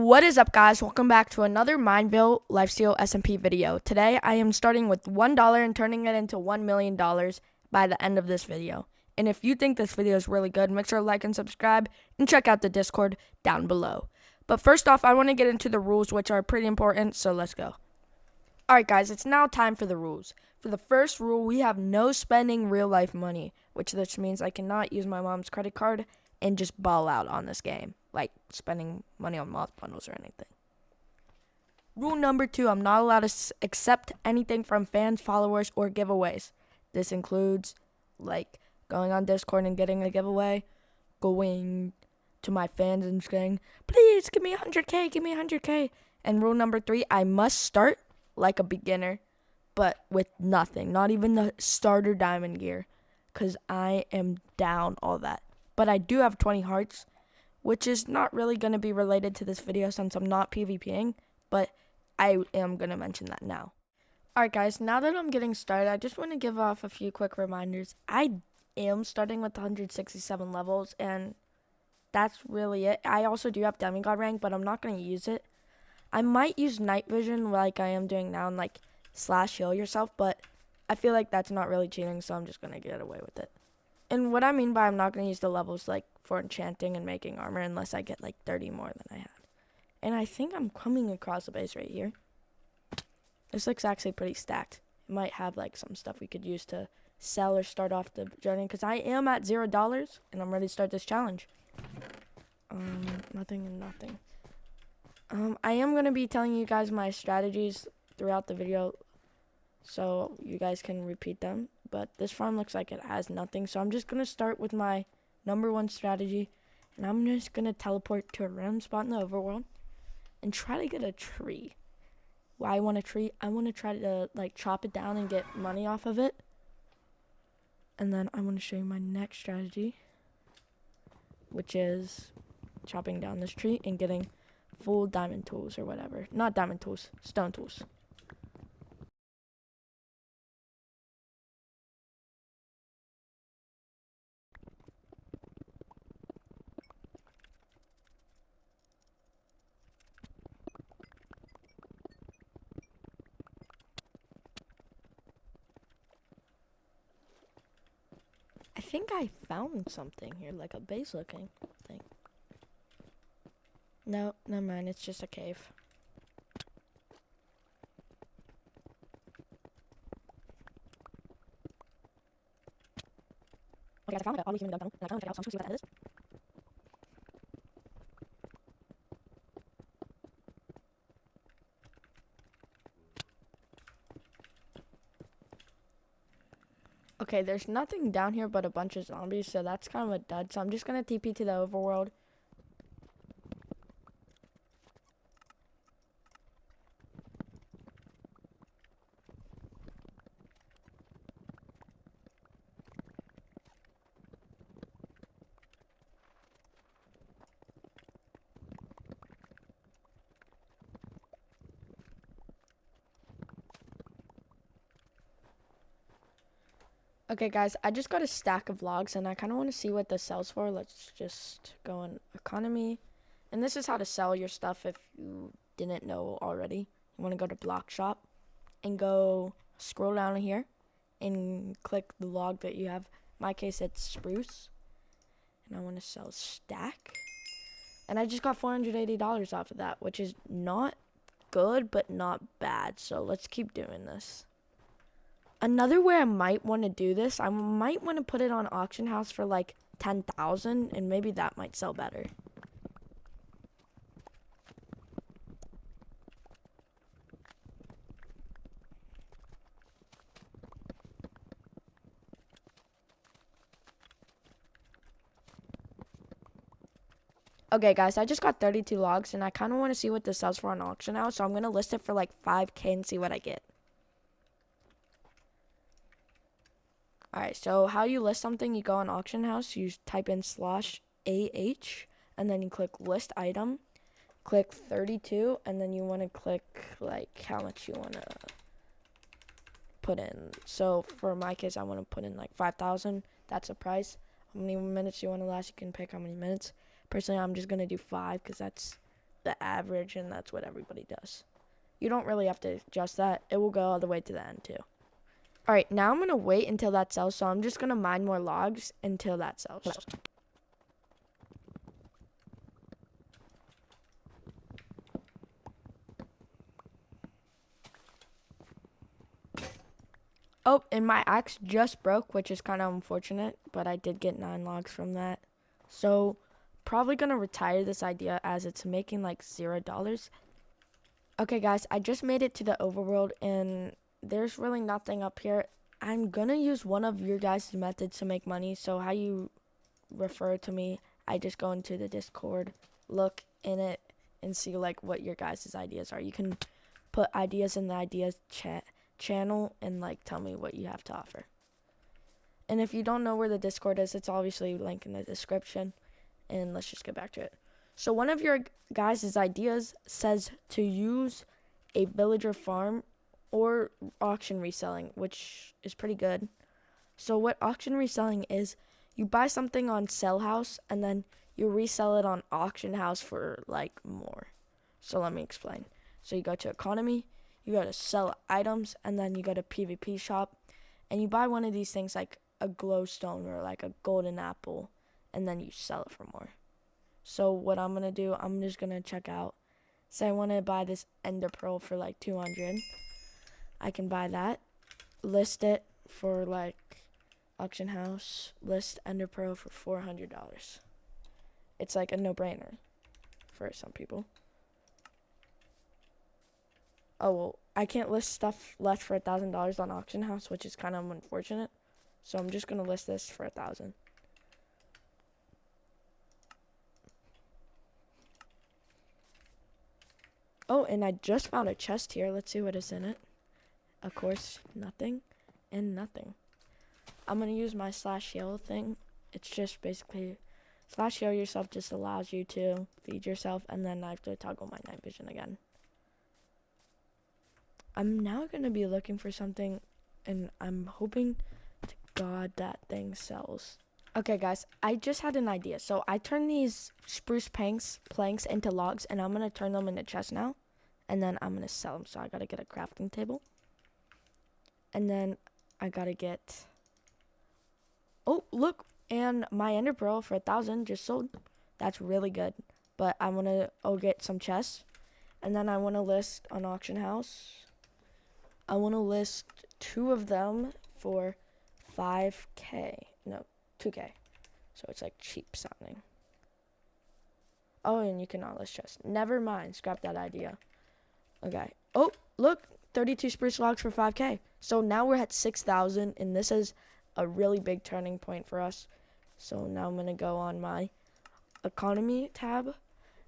What is up, guys? Welcome back to another Mineville Lifesteal SMP video. Today I am starting with $1 and turning it into $1 million by the end of this video. And if you think this video is really good, make sure to like and subscribe and check out the Discord down below. But first off, I want to get into the rules, which are pretty important, so let's go. Alright guys, it's now time for the rules. For the first rule, we have no spending real life money, which this means I cannot use my mom's credit card and just ball out on this game, like spending money on moth bundles or anything. Rule number 2, I'm not allowed to accept anything from fans, followers, or giveaways. This includes like going on Discord and getting a giveaway, going to my fans and saying, please give me 100k, give me 100k. And rule number 3, I must start like a beginner, but with nothing, not even the starter diamond gear, because I am down all that. But I do have 20 hearts, which is not really going to be related to this video since I'm not PvPing, but I am going to mention that now. Alright guys, now that I'm getting started, I just want to give off a few quick reminders. I am starting with 167 levels, and that's really it. I also do have demigod rank, but I'm not going to use it. I might use night vision like I am doing now and like slash heal yourself, but I feel like that's not really cheating, so I'm just going to get away with it. And what I mean by I'm not going to use the levels like for enchanting and making armor unless I get like 30 more than I had. And I think I'm coming across a base right here. This looks actually pretty stacked. It might have like some stuff we could use to sell or start off the journey, because I am at $0 and I'm ready to start this challenge. Nothing and nothing. I am going to be telling you guys my strategies throughout the video so you guys can repeat them. But this farm looks like it has nothing, so I'm just going to start with my number 1 strategy. And I'm just going to teleport to a random spot in the overworld and try to get a tree. Why I want a tree? I want to try to like chop it down and get money off of it. And then I want to show you my next strategy, which is chopping down this tree and getting full diamond tools or whatever. Not diamond tools, stone tools. I think I found something here, like a base looking thing. No, never mind, it's just a cave. Okay, guys, I found like a human gun tunnel, and I kind of check out, so I'm just gonna see what that is. Okay, there's nothing down here but a bunch of zombies, so that's kind of a dud. So I'm just gonna TP to the overworld. Okay, guys, I just got a stack of logs, and I kind of want to see what this sells for. Let's just go in economy. And this is how to sell your stuff if you didn't know already. You want to go to block shop and go scroll down here and click the log that you have. In my case, it's spruce. And I want to sell stack. And I just got $480 off of that, which is not good, but not bad. So let's keep doing this. Another way I might want to do this, I might want to put it on auction house for like 10,000, and maybe that might sell better. Okay, guys, I just got 32 logs, and I kind of want to see what this sells for on auction house, so I'm going to list it for like 5k and see what I get. Alright, so how you list something, you go on auction house, you type in /AH, and then you click list item, click 32, and then you want to click like how much you want to put in. So for my case, I want to put in like 5,000. That's a price. How many minutes you want to last, you can pick how many minutes. Personally, I'm just going to do 5 because that's the average, and that's what everybody does. You don't really have to adjust that. It will go all the way to the end too. All right, now I'm going to wait until that sells, so I'm just going to mine more logs until that sells. Oh, and my axe just broke, which is kind of unfortunate, but I did get 9 logs from that. So, probably going to retire this idea as it's making like $0. Okay, guys, I just made it to the overworld, and there's really nothing up here. I'm going to use one of your guys' methods to make money. So, how you refer to me, I just go into the Discord, look in it, and see like what your guys' ideas are. You can put ideas in the ideas channel and like tell me what you have to offer. And if you don't know where the Discord is, it's obviously linked in the description. And let's just get back to it. So one of your guys' ideas says to use a villager farm or auction reselling, which is pretty good. So what auction reselling is, you buy something on sell house and then you resell it on auction house for like more. So let me explain. So you go to economy, you go to sell items, and then you go to PvP shop, and you buy one of these things like a glowstone or like a golden apple, and then you sell it for more. So what I'm going to do, I'm just going to check out. Say I want to buy this ender pearl for like 200. I can buy that, list it for like auction house, list ender pearl for $400. It's like a no-brainer for some people. Oh, well, I can't list stuff left for $1,000 on auction house, which is kind of unfortunate. So I'm just going to list this for 1,000. Oh, and I just found a chest here. Let's see what is in it. Of course, nothing and nothing. I'm going to use my /heal thing. It's just basically /heal yourself just allows you to feed yourself, and then I have to toggle my night vision again. I'm now going to be looking for something, and I'm hoping to God that thing sells. Okay, guys, I just had an idea. So I turned these spruce planks into logs, and I'm going to turn them into chests now, and then I'm going to sell them. So I got to get a crafting table, and then I got to get... Oh, look, and my ender pearl for 1,000 just sold. That's really good, but I want to get some chests, and then I want to list on auction house. I want to list 2 of them for 5K. No, 2K. So it's like cheap sounding. Oh, and you cannot list chests. Never mind. Scrap that idea. Okay. Oh, look. 32 spruce logs for 5K. So now we're at 6,000, and this is a really big turning point for us. So now I'm going to go on my economy tab.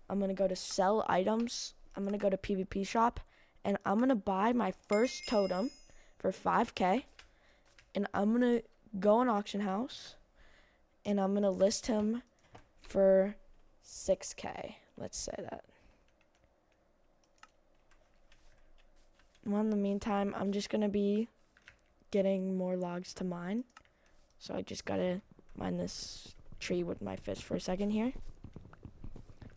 I'm going to go to sell items. I'm going to go to PvP shop. And I'm going to buy my first totem for 5K. And I'm going to go on auction house. And I'm going to list him for 6K. Let's say that. Well, in the meantime, I'm just going to be getting more logs to mine. So I just got to mine this tree with my fist for a second here.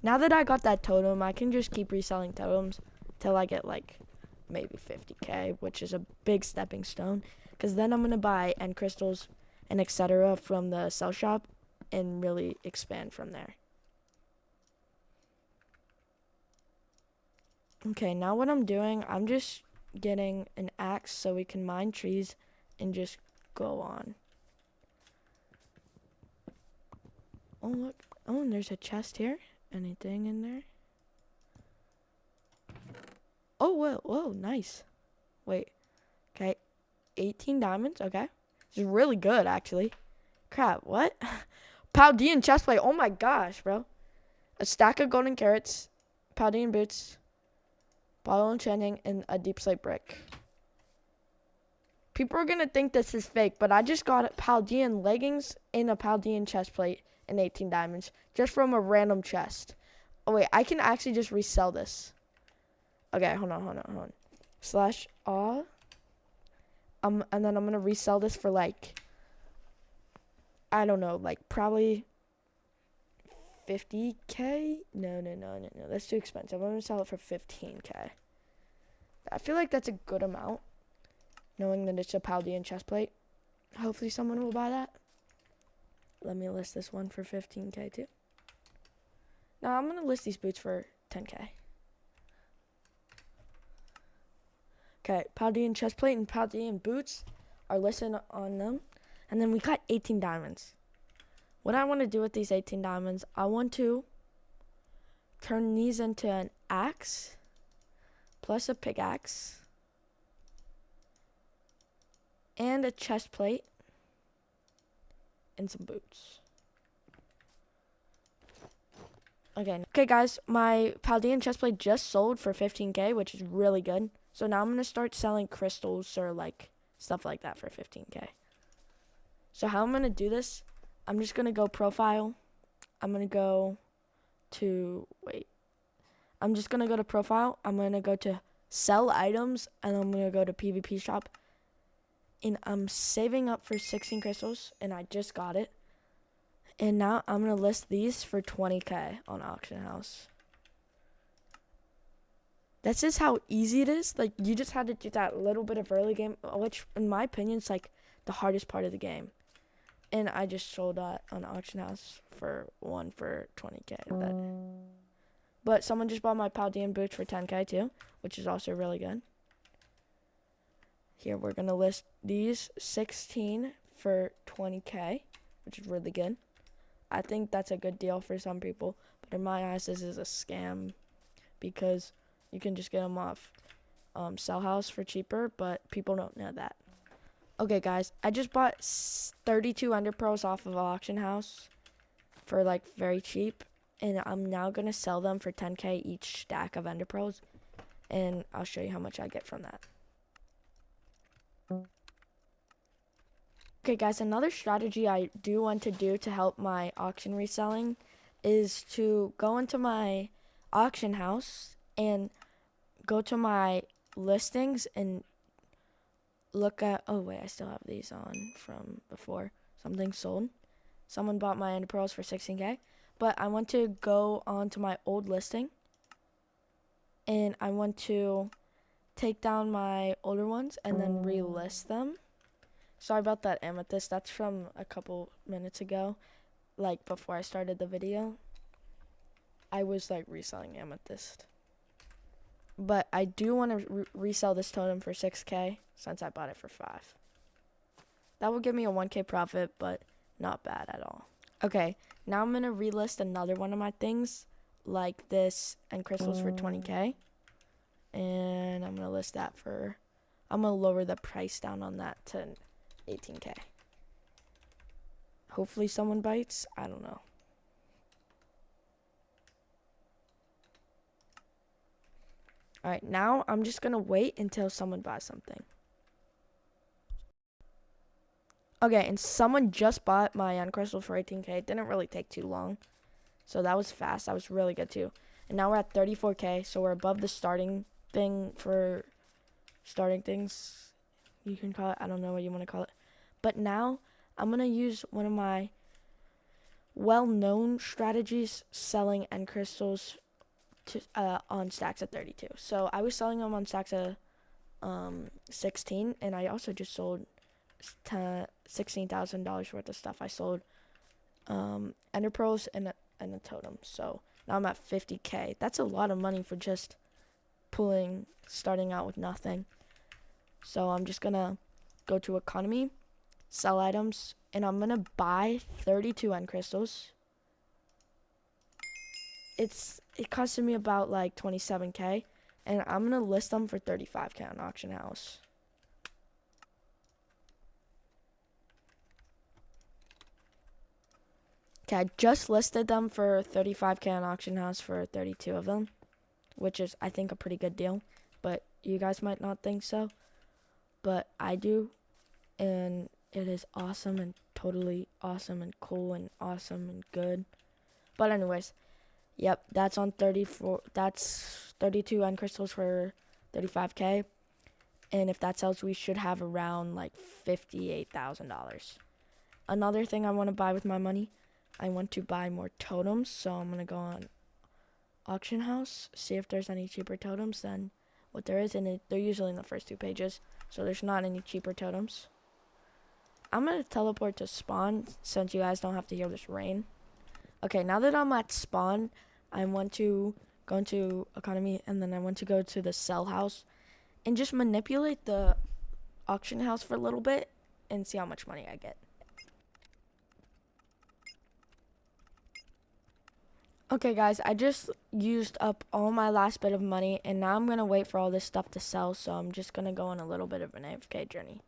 Now that I got that totem, I can just keep reselling totems till I get like maybe 50K, which is a big stepping stone, because then I'm going to buy end crystals and etc. from the sell shop and really expand from there. Okay, now what I'm doing, I'm just getting an axe so we can mine trees and just go on. Oh, look. Oh, and there's a chest here. Anything in there? Oh, whoa, nice. Wait. Okay. 18 diamonds. Okay. This is really good, actually. Crap, what? Paldean chestplate. Oh my gosh, bro. A stack of golden carrots, Paldean boots, bottle enchanting, and a deep slate brick. People are going to think this is fake, but I just got Paldean leggings and a Paldean chestplate and 18 diamonds just from a random chest. Oh, wait, I can actually just resell this. Okay, hold on. /aw. And then I'm going to resell this for like, I don't know, like probably 50K? No. That's too expensive. I'm going to sell it for 15K. I feel like that's a good amount, knowing that it's a Paldean chest plate. Hopefully someone will buy that. Let me list this one for 15K too. Now I'm going to list these boots for 10K. Okay, Paldean chest plate and Paldean boots are listed on them. And then we got 18 diamonds. What I want to do with these 18 diamonds, I want to turn these into an axe plus a pickaxe and a chest plate and some boots. Okay guys, my Paldean chest plate just sold for 15K, which is really good. So now I'm going to start selling crystals or like stuff like that for 15K. So how I'm going to do this, I'm just going to go profile. I'm going to go to, I'm just going to go to profile. I'm going to go to sell items and I'm going to go to PvP shop. And I'm saving up for 16 crystals and I just got it. And now I'm going to list these for 20K on auction house. That's just how easy it is. Like, you just had to do that little bit of early game, which in my opinion is like the hardest part of the game. And I just sold that on auction house for 20K. But someone just bought my Paldean boots for 10K too, which is also really good. Here we're gonna list these 16 for 20K, which is really good. I think that's a good deal for some people, but in my eyes this is a scam because you can just get them off Sell House for cheaper, but people don't know that. Okay guys, I just bought 32 Ender Pearls off of auction house for like very cheap, and I'm now gonna sell them for 10K each stack of Ender Pearls, and I'll show you how much I get from that. Okay guys, another strategy I do want to do to help my auction reselling is to go into my auction house and go to my listings and look at, oh wait, I still have these on from before. Something sold. Someone bought my Ender Pearls for 16K, but I want to go on to my old listing and I want to take down my older ones and then relist them. Sorry about that amethyst. That's from a couple minutes ago, like before I started the video. I was like reselling amethyst. But I do want to resell this totem for 6K since I bought it for 5. That will give me a 1K profit, but not bad at all. Okay, now I'm going to relist another one of my things, like this and crystals for 20K. And I'm going to list that for, I'm going to lower the price down on that to 18K. Hopefully someone bites. I don't know. Alright, now I'm just going to wait until someone buys something. Okay, and someone just bought my crystal for 18K. It didn't really take too long. So that was fast. That was really good too. And now we're at 34K. So we're above the starting thing for starting things. You can call it. I don't know what you want to call it. But now I'm going to use one of my well-known strategies selling end crystals to, on stacks of 32. So I was selling them on stacks of 16, and I also just sold $16,000 worth of stuff. I sold Ender Pearls and a totem. So now I'm at 50K. That's a lot of money for just starting out with nothing. So I'm just gonna go to economy, sell items, and I'm gonna buy 32 end crystals. It costed me about like 27K, and I'm gonna list them for 35K on auction house. Okay, I just listed them for 35K on auction house for 32 of them, which is I think a pretty good deal, but you guys might not think so, but I do, and it is awesome and totally awesome and cool and awesome and good. But anyways, yep, that's on 34. That's 32 end crystals for 35K, and if that sells, we should have around like $58,000. Another thing I want to buy with my money, I want to buy more totems, so I'm going to go on auction house, see if there's any cheaper totems than what there is, and they're usually in the first 2 pages, so there's not any cheaper totems. I'm going to teleport to spawn since you guys don't have to hear this rain. Okay, now that I'm at spawn, I want to go into economy, and then I want to go to the sell house and just manipulate the auction house for a little bit and see how much money I get. Okay guys, I just used up all my last bit of money, and now I'm going to wait for all this stuff to sell, so I'm just going to go on a little bit of an AFK journey.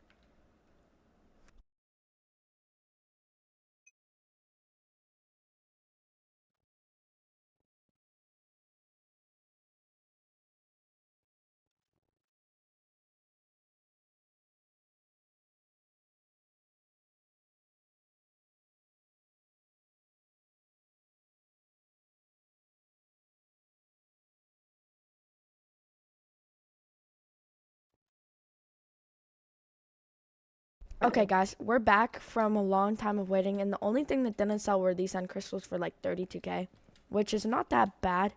Okay guys, we're back from a long time of waiting, and the only thing that didn't sell were these end crystals for like 32k, which is not that bad,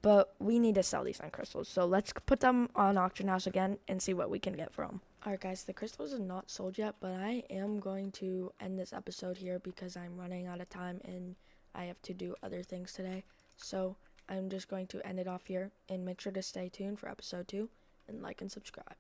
but we need to sell these end crystals. So let's put them on auction house again and see what we can get from. Alright guys, the crystals are not sold yet, but I am going to end this episode here because I'm running out of time and I have to do other things today. So I'm just going to end it off here, and make sure to stay tuned for episode 2 and like and subscribe.